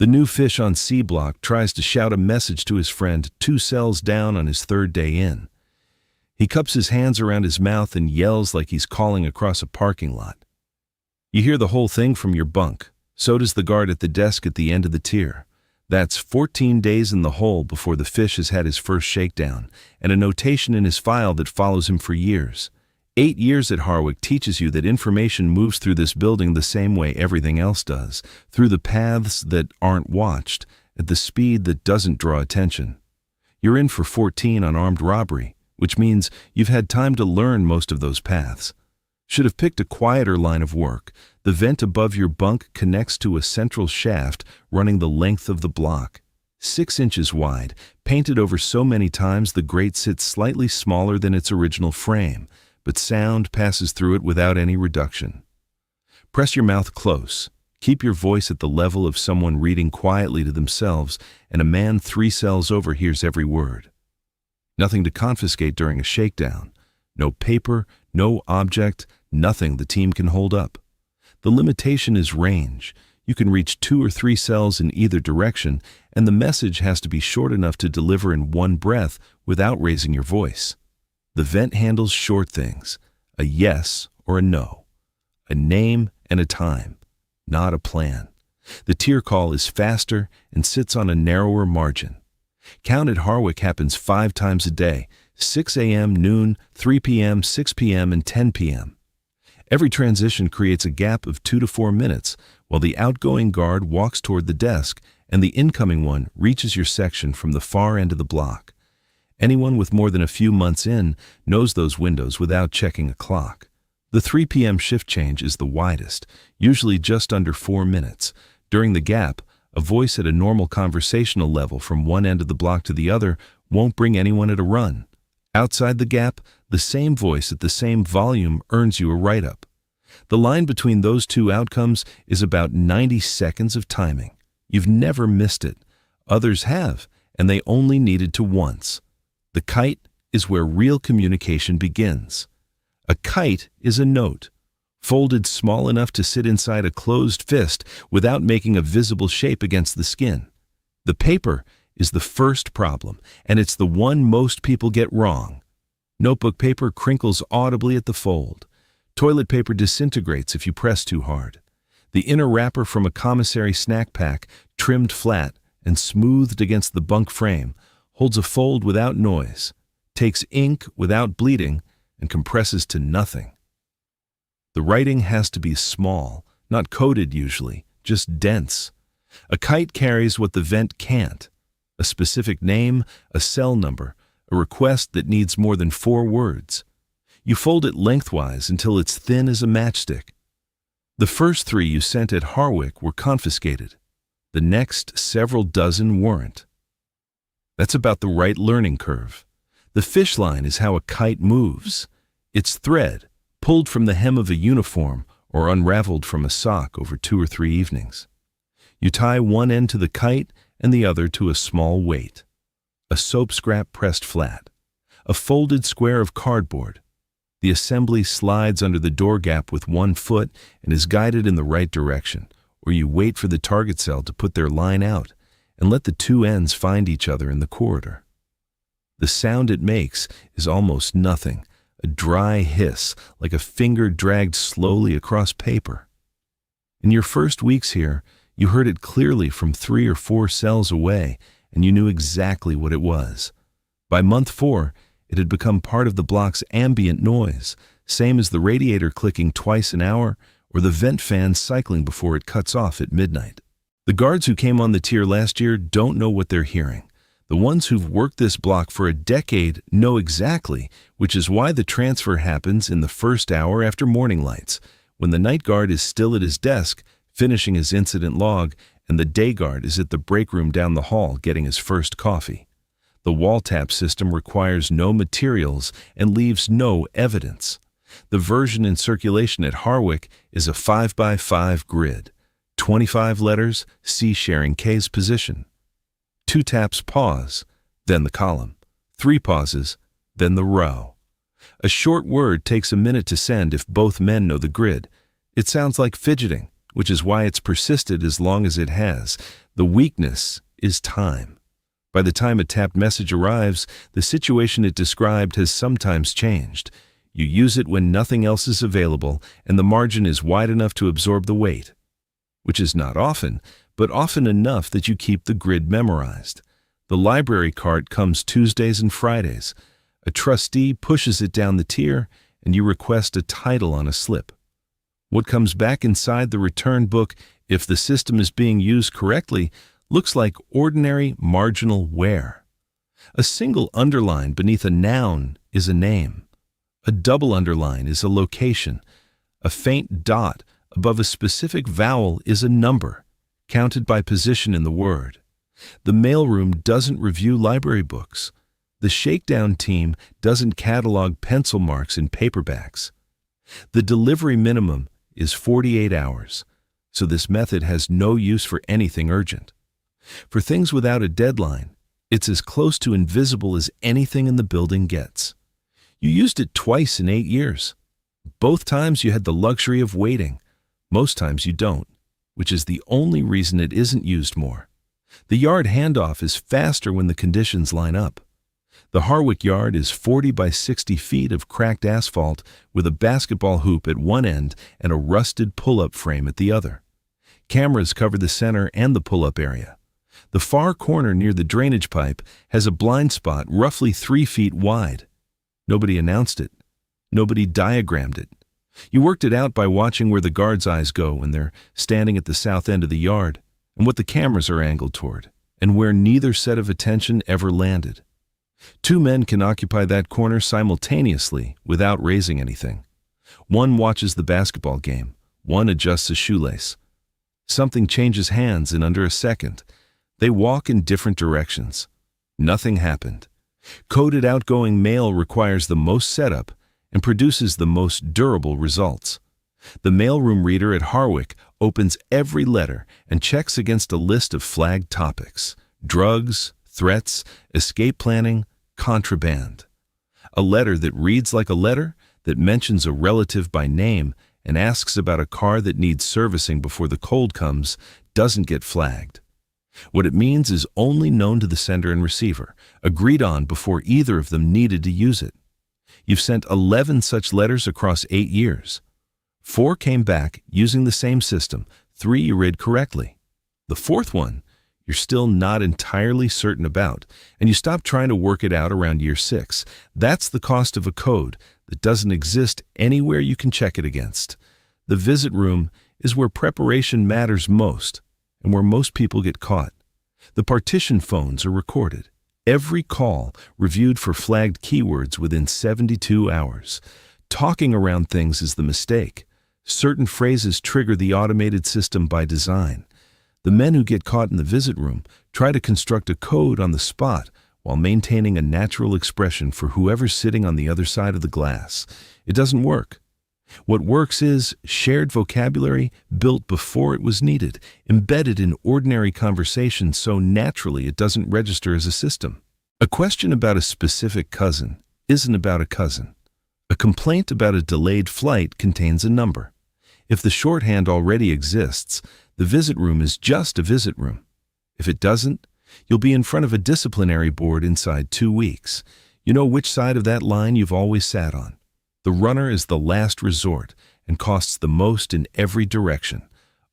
The new fish on C block tries to shout a message to his friend 2 cells down on his third day in. He cups his hands around his mouth and yells like he's calling across a parking lot. You hear the whole thing from your bunk. So does the guard at the desk at the end of the tier. That's 14 days in the hole before the fish has had his first shakedown, and a notation in his file that follows him for years. 8 years at Harwick teaches you that information moves through this building the same way everything else does, through the paths that aren't watched, at the speed that doesn't draw attention. You're in for 14 on armed robbery, which means you've had time to learn most of those paths. Should have picked a quieter line of work. The vent above your bunk connects to a central shaft running the length of the block. 6 inches wide, painted over so many times the grate sits slightly smaller than its original frame, but sound passes through it without any reduction. Press your mouth close. Keep your voice at the level of someone reading quietly to themselves, and a man 3 cells over hears every word. Nothing to confiscate during a shakedown. No paper, no object, nothing the team can hold up. The limitation is range. You can reach 2 or 3 cells in either direction, and the message has to be short enough to deliver in one breath without raising your voice. The vent handles short things, a yes or a no, a name and a time, not a plan. The tier call is faster and sits on a narrower margin. Count at Harwick happens 5 times a day, 6 a.m., noon, 3 p.m., 6 p.m., and 10 p.m. Every transition creates a gap of 2 to 4 minutes, while the outgoing guard walks toward the desk and the incoming one reaches your section from the far end of the block. Anyone with more than a few months in knows those windows without checking a clock. The 3 p.m. shift change is the widest, usually just under 4 minutes. During the gap, a voice at a normal conversational level from one end of the block to the other won't bring anyone at a run. Outside the gap, the same voice at the same volume earns you a write-up. The line between those two outcomes is about 90 seconds of timing. You've never missed it. Others have, and they only needed to once. The kite is where real communication begins. A kite is a note, folded small enough to sit inside a closed fist without making a visible shape against the skin. The paper is the first problem, and it's the one most people get wrong. Notebook paper crinkles audibly at the fold. Toilet paper disintegrates if you press too hard. The inner wrapper from a commissary snack pack, trimmed flat and smoothed against the bunk frame, holds a fold without noise, takes ink without bleeding, and compresses to nothing. The writing has to be small, not coded usually, just dense. A kite carries what the vent can't. A specific name, a cell number, a request that needs more than 4 words. You fold it lengthwise until it's thin as a matchstick. The first 3 you sent at Harwick were confiscated. The next several dozen weren't. That's about the right learning curve. The fish line is how a kite moves. It's thread, pulled from the hem of a uniform or unraveled from a sock over 2 or 3 evenings. You tie one end to the kite and the other to a small weight. A soap scrap pressed flat. A folded square of cardboard. The assembly slides under the door gap with 1 foot and is guided in the right direction, or you wait for the target cell to put their line out and let the 2 ends find each other in the corridor. The sound it makes is almost nothing, a dry hiss like a finger dragged slowly across paper. In your first weeks here, you heard it clearly from 3 or 4 cells away, and you knew exactly what it was. By month 4, it had become part of the block's ambient noise, same as the radiator clicking twice an hour or the vent fan cycling before it cuts off at midnight. The guards who came on the tier last year don't know what they're hearing. The ones who've worked this block for a decade know exactly, which is why the transfer happens in the first hour after morning lights, when the night guard is still at his desk, finishing his incident log, and the day guard is at the break room down the hall getting his first coffee. The wall tap system requires no materials and leaves no evidence. The version in circulation at Harwick is a 5x5 grid. 25 letters, C sharing K's position. 2 taps pause, then the column. 3 pauses, then the row. A short word takes a minute to send if both men know the grid. It sounds like fidgeting, which is why it's persisted as long as it has. The weakness is time. By the time a tapped message arrives, the situation it described has sometimes changed. You use it when nothing else is available, and the margin is wide enough to absorb the weight, which is not often, but often enough that you keep the grid memorized. The library cart comes Tuesdays and Fridays. A trustee pushes it down the tier, and you request a title on a slip. What comes back inside the return book, if the system is being used correctly, looks like ordinary marginal wear. A single underline beneath a noun is a name. A double underline is a location. A faint dot above a specific vowel is a number, counted by position in the word. The mailroom doesn't review library books. The shakedown team doesn't catalog pencil marks in paperbacks. The delivery minimum is 48 hours, so this method has no use for anything urgent. For things without a deadline, it's as close to invisible as anything in the building gets. You used it twice in 8 years. Both times you had the luxury of waiting. Most times you don't, which is the only reason it isn't used more. The yard handoff is faster when the conditions line up. The Harwick yard is 40 by 60 feet of cracked asphalt with a basketball hoop at one end and a rusted pull-up frame at the other. Cameras cover the center and the pull-up area. The far corner near the drainage pipe has a blind spot roughly 3 feet wide. Nobody announced it. Nobody diagrammed it. You worked it out by watching where the guards' eyes go when they're standing at the south end of the yard, and what the cameras are angled toward, and where neither set of attention ever landed. 2 men can occupy that corner simultaneously without raising anything. One watches the basketball game. One adjusts a shoelace. Something changes hands in under a second. They walk in different directions. Nothing happened. Coded outgoing mail requires the most setup and produces the most durable results. The mailroom reader at Harwick opens every letter and checks against a list of flagged topics: drugs, threats, escape planning, contraband. A letter that reads like a letter, that mentions a relative by name and asks about a car that needs servicing before the cold comes, doesn't get flagged. What it means is only known to the sender and receiver, agreed on before either of them needed to use it. You've sent 11 such letters across 8 years. 4 came back using the same system. 3 you read correctly. The 4th one, you're still not entirely certain about, and you stop trying to work it out around year 6. That's the cost of a code that doesn't exist anywhere you can check it against. The visit room is where preparation matters most, and where most people get caught. The partition phones are recorded. Every call reviewed for flagged keywords within 72 hours. Talking around things is the mistake. Certain phrases trigger the automated system by design. The men who get caught in the visit room try to construct a code on the spot while maintaining a natural expression for whoever's sitting on the other side of the glass. It doesn't work. What works is shared vocabulary built before it was needed, embedded in ordinary conversation so naturally it doesn't register as a system. A question about a specific cousin isn't about a cousin. A complaint about a delayed flight contains a number. If the shorthand already exists, the visit room is just a visit room. If it doesn't, you'll be in front of a disciplinary board inside 2 weeks. You know which side of that line you've always sat on. The runner is the last resort and costs the most in every direction.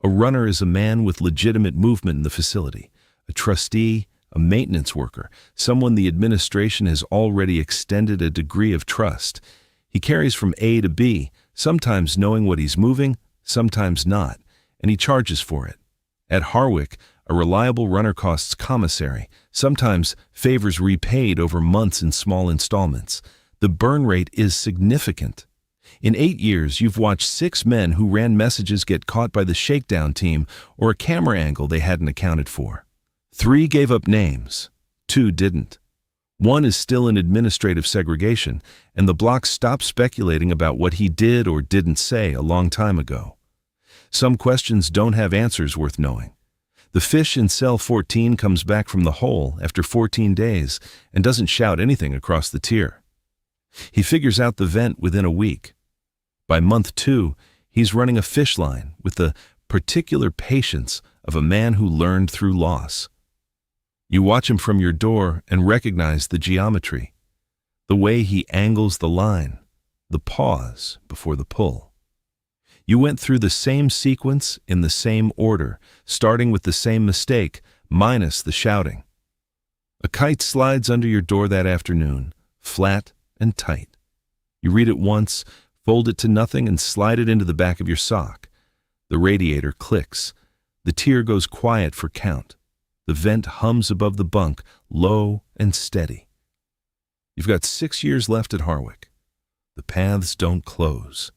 A runner is a man with legitimate movement in the facility, a trustee, a maintenance worker, someone the administration has already extended a degree of trust. He carries from A to B, sometimes knowing what he's moving, sometimes not, and he charges for it. At Harwick, a reliable runner costs commissary, sometimes favors repaid over months in small installments. The burn rate is significant. In 8 years, you've watched 6 men who ran messages get caught by the shakedown team or a camera angle they hadn't accounted for. 3 gave up names. 2 didn't. 1 is still in administrative segregation, and the block stopped speculating about what he did or didn't say a long time ago. Some questions don't have answers worth knowing. The fish in cell 14 comes back from the hole after 14 days and doesn't shout anything across the tier. He figures out the vent within a week. By month 2, he's running a fish line with the particular patience of a man who learned through loss. You watch him from your door and recognize the geometry, the way he angles the line, the pause before the pull. You went through the same sequence in the same order, starting with the same mistake, minus the shouting. A kite slides under your door that afternoon, flat and tight. You read it once, fold it to nothing, and slide it into the back of your sock. The radiator clicks. The tear goes quiet for count. The vent hums above the bunk, low and steady. You've got 6 years left at Harwick. The paths don't close.